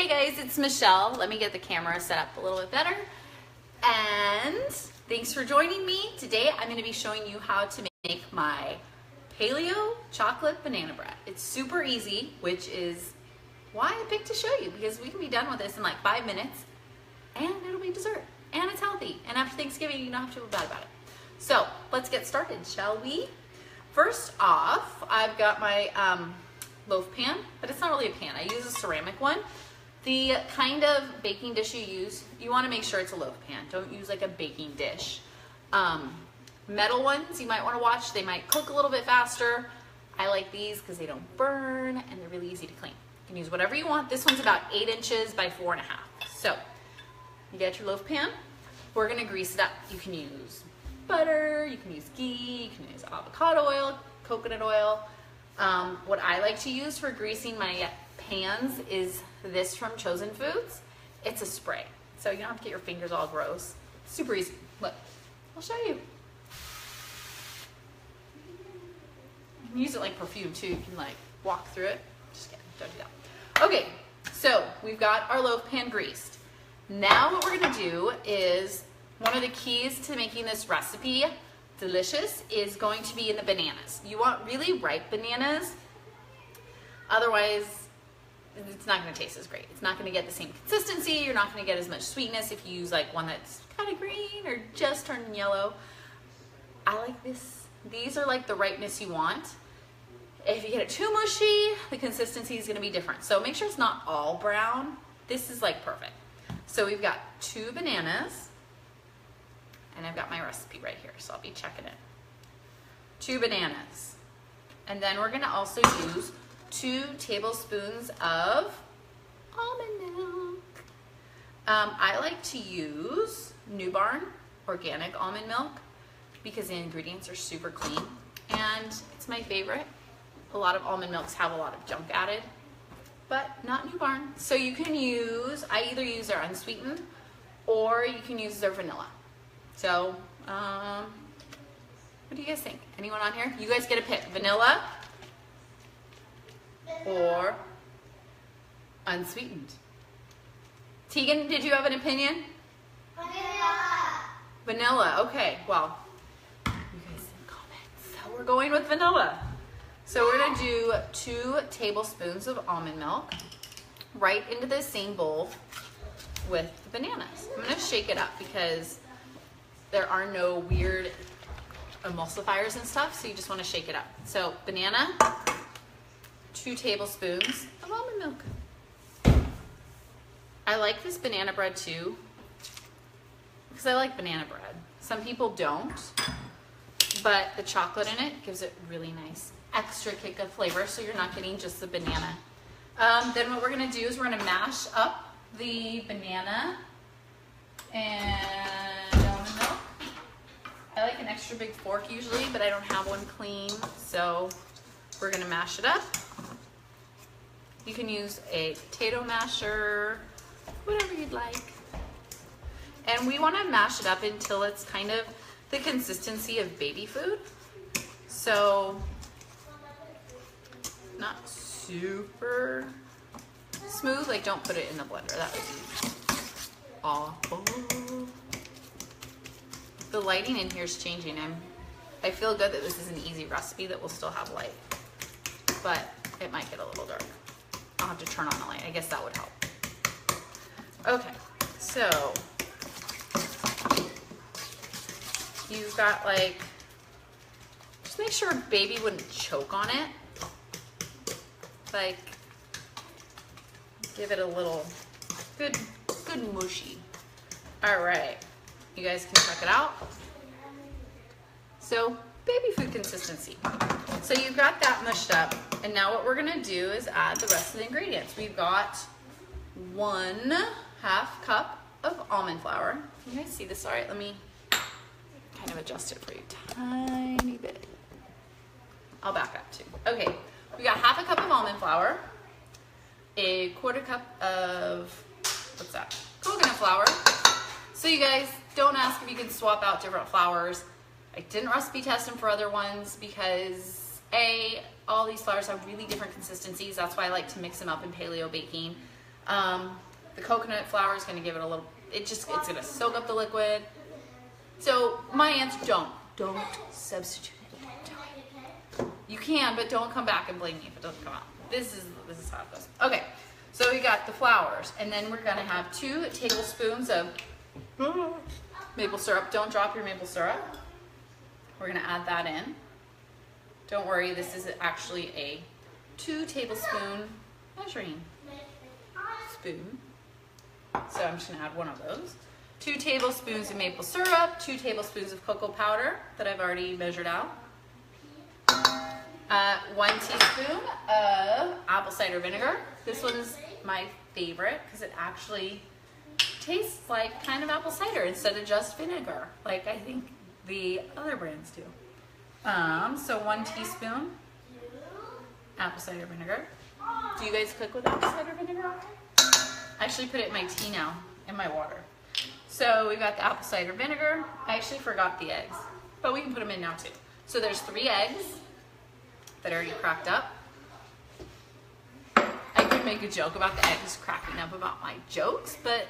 Hey guys, it's Michelle. Let me get the camera set up a little bit better. And thanks for joining me. Today I'm going to be showing you how to make my Paleo Chocolate Banana Bread. It's super easy, which is why I picked to show you, because we can be done with this in like 5 minutes and it'll be dessert and it's healthy. And after Thanksgiving, you don't have to feel bad about it. So let's get started, shall we? First off, I've got my loaf pan, but it's not really a pan. I use a ceramic one. The kind of baking dish you use, you want to make sure it's a loaf pan. Don't use like a baking dish. Metal ones you might want to watch. They might cook a little bit faster. I like these because they don't burn and they're really easy to clean. You can use whatever you want. This one's about 8 inches by 4.5. So you get your loaf pan. We're going to grease it up. You can use butter, you can use ghee, you can use avocado oil, coconut oil. What I like to use for greasing my pans is this from Chosen Foods. It's a spray, so you don't have to get your fingers all gross. Super easy. Look, I'll show you. You can use it like perfume too. You can like walk through it. Just kidding, don't do that. Okay, so we've got our loaf pan greased. Now what we're gonna do is, one of the keys to making this recipe delicious is going to be in the bananas. You want really ripe bananas, otherwise it's not going to taste as great. It's not going to get the same consistency. You're not going to get as much sweetness if you use like one that's kind of green or just turning yellow. I like this. These are like the ripeness you want. If you get it too mushy, the consistency is going to be different. So make sure it's not all brown. This is like perfect. So we've got 2 bananas. And I've got my recipe right here, so I'll be checking it. 2 bananas. And then we're gonna also use 2 tablespoons of almond milk. I like to use New Barn organic almond milk because the ingredients are super clean and it's my favorite. A lot of almond milks have a lot of junk added, but not New Barn. So you can use, I either use their unsweetened or you can use their vanilla. So, what do you guys think? Anyone on here? You guys get a pick. Vanilla or unsweetened? Tegan, did you have an opinion? Vanilla. Vanilla, okay. Well, you guys didn't comment. So we're going with vanilla. So we're gonna do 2 tablespoons of almond milk right into the same bowl with the bananas. I'm gonna shake it up because there are no weird emulsifiers and stuff, so you just want to shake it up. So banana, 2 tablespoons of almond milk. I like this banana bread too because I like banana bread. Some people don't, but the chocolate in it gives it really nice extra kick of flavor, so you're not getting just the banana. Then what we're going to do is we're going to mash up the banana and almond milk. I like an extra big fork usually, but I don't have one clean, so we're gonna mash it up. You can use a potato masher, whatever you'd like. And we wanna mash it up until it's kind of the consistency of baby food. So, not super smooth, like don't put it in the blender, that would be awful. The lighting in here is changing. I feel good that this is an easy recipe that will still have light, but it might get a little dark. I'll have to turn on the light. I guess that would help. Okay, so you've got like, just make sure baby wouldn't choke on it. Like, give it a little good mushy. All right. You guys can check it out. So, baby food consistency. So you've got that mushed up, and now what we're gonna do is add the rest of the ingredients. We've got 1/2 cup of almond flour. Can you guys see this? All right, let me kind of adjust it for you tiny bit. I'll back up too. Okay, we got 1/2 cup of almond flour, a 1/4 cup of, what's that? Coconut flour. So you guys, don't ask if you can swap out different flours. I didn't recipe test them for other ones because all these flours have really different consistencies. That's why I like to mix them up in paleo baking. The coconut flour is going to give it a little, it's going to soak up the liquid. So my answer, don't substitute it. Don't. You can, but don't come back and blame me if it doesn't come out. This is how it goes. Okay, so we got the flours, and then we're going to have 2 tablespoons of maple syrup. Don't drop your maple syrup. We're going to add that in. Don't worry, this is actually a 2 tablespoon measuring spoon. So I'm just going to add one of those. 2 tablespoons of maple syrup, 2 tablespoons of cocoa powder that I've already measured out. 1 teaspoon of apple cider vinegar. This one's my favorite because it actually tastes like kind of apple cider instead of just vinegar, like I think the other brands do. So 1 teaspoon apple cider vinegar. Do you guys cook with apple cider vinegar? I actually put it in my tea now, in my water. So we've got the apple cider vinegar. I actually forgot the eggs, but we can put them in now too. So there's 3 eggs that are already cracked up. I could make a joke about the eggs cracking up about my jokes, but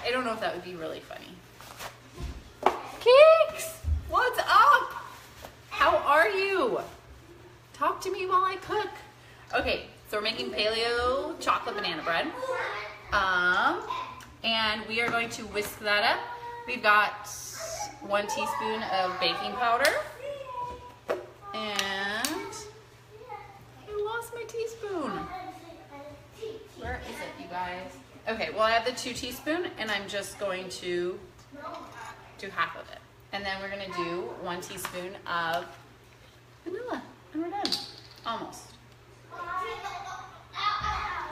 I don't know if that would be really funny. Cakes, what's up? How are you? Talk to me while I cook. Okay, so we're making Paleo Chocolate Banana Bread. And we are going to whisk that up. We've got 1 teaspoon of baking powder. And I lost my teaspoon. Where is it, you guys? Okay, well I have the 2 teaspoon and I'm just going to do half of it. And then we're gonna do 1 teaspoon of vanilla and we're done, almost.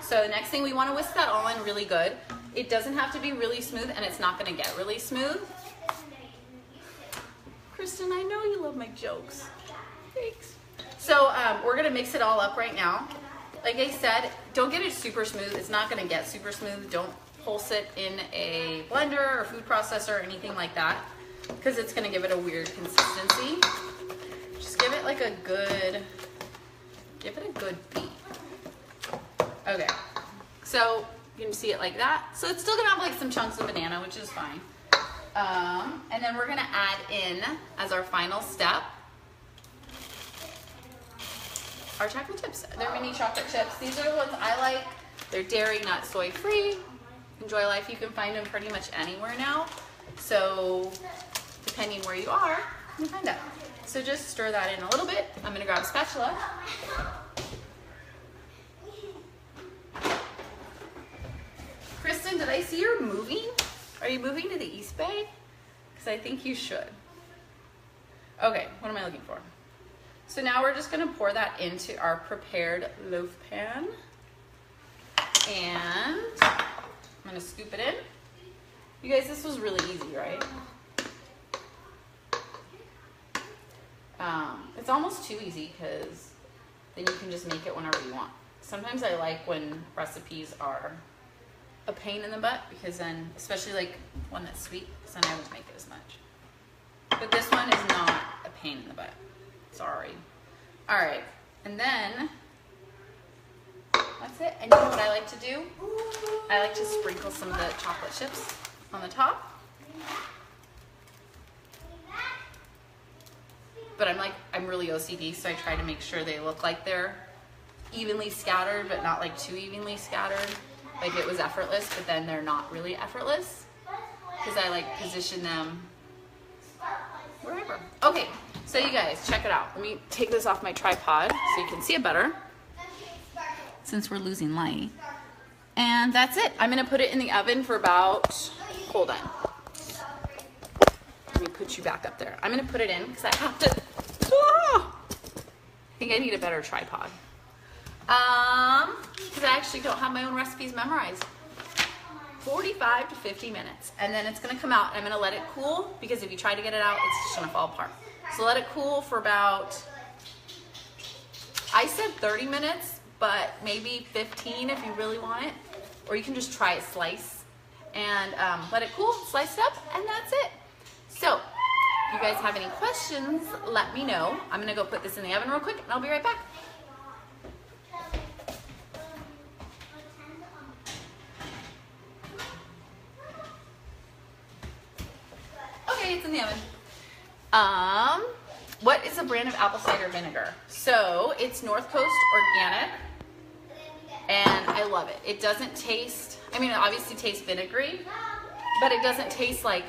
So the next thing, we wanna whisk that all in really good. It doesn't have to be really smooth and it's not gonna get really smooth. Kristen, I know you love my jokes. Thanks. So we're gonna mix it all up right now. Like I said, don't get it super smooth. It's not gonna get super smooth. Don't pulse it in a blender or food processor or anything like that, because it's gonna give it a weird consistency. Just give it like a good, beat. Okay, so you can see it like that. So it's still gonna have like some chunks of banana, which is fine. And then we're gonna add in, as our final step, our chocolate chips. They're mini chocolate chips. These are the ones I like. They're dairy, nut, soy free. Enjoy Life, you can find them pretty much anywhere now. So depending where you are, you can find out. So just stir that in a little bit. I'm gonna grab a spatula. Kristen, did I see you're moving? Are you moving to the East Bay? Because I think you should. Okay, what am I looking for? So now we're just gonna pour that into our prepared loaf pan. And I'm gonna scoop it in. You guys, this was really easy, right? It's almost too easy because then you can just make it whenever you want. Sometimes I like when recipes are a pain in the butt, because then, especially like one that's sweet, because then I won't make it as much. But this one is not a pain in the butt. Sorry. All right, and then that's it. And you know what I like to do? I like to sprinkle some of the chocolate chips on the top. But I'm really OCD, so I try to make sure they look like they're evenly scattered, but not like too evenly scattered. Like it was effortless, but then they're not really effortless, because I like position them wherever. Okay, so you guys, check it out. Let me take this off my tripod so you can see it better, since we're losing light. And that's it. I'm gonna put it in the oven for about, hold on. Let me put you back up there. I'm gonna put it in because I have to, I think I need a better tripod. Because I actually don't have my own recipes memorized. 45 to 50 minutes. And then it's gonna come out and I'm gonna let it cool, because if you try to get it out, it's just gonna fall apart. So let it cool for about, I said 30 minutes, but maybe 15 if you really want it. Or you can just try it slice and let it cool, slice it up, and that's it. So, if you guys have any questions, let me know. I'm gonna go put this in the oven real quick and I'll be right back. it's in the oven. What is a brand of apple cider vinegar? So it's North Coast Organic, and I love it. It doesn't taste, I mean, it obviously tastes vinegary, but it doesn't taste like,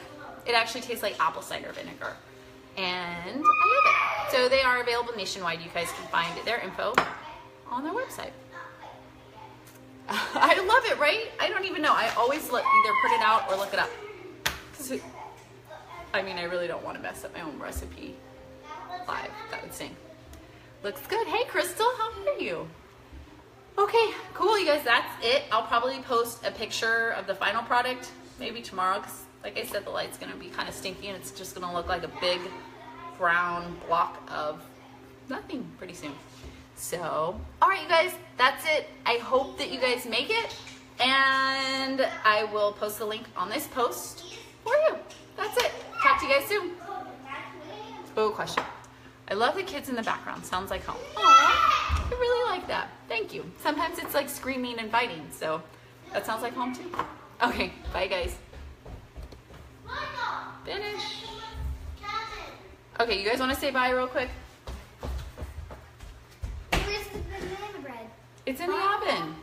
it actually tastes like apple cider vinegar. And I love it. So they are available nationwide. You guys can find their info on their website. I love it, right? I don't even know. I always either print it out or look it up. I mean, I really don't want to mess up my own recipe live. That would sing. Looks good. Hey, Crystal, how are you? Okay, cool, you guys. That's it. I'll probably post a picture of the final product maybe tomorrow because, like I said, the light's going to be kind of stinky and it's just going to look like a big brown block of nothing pretty soon. So, all right, you guys, that's it. I hope that you guys make it, and I will post the link on this post for you. That's it. Talk to you guys soon. Oh, question. I love the kids in the background. Sounds like home. Aww, I really like that. Thank you. Sometimes it's like screaming and fighting, so that sounds like home too. Okay, bye guys. Finish. Okay, you guys want to say bye real quick? Where's the banana bread? It's in the oven.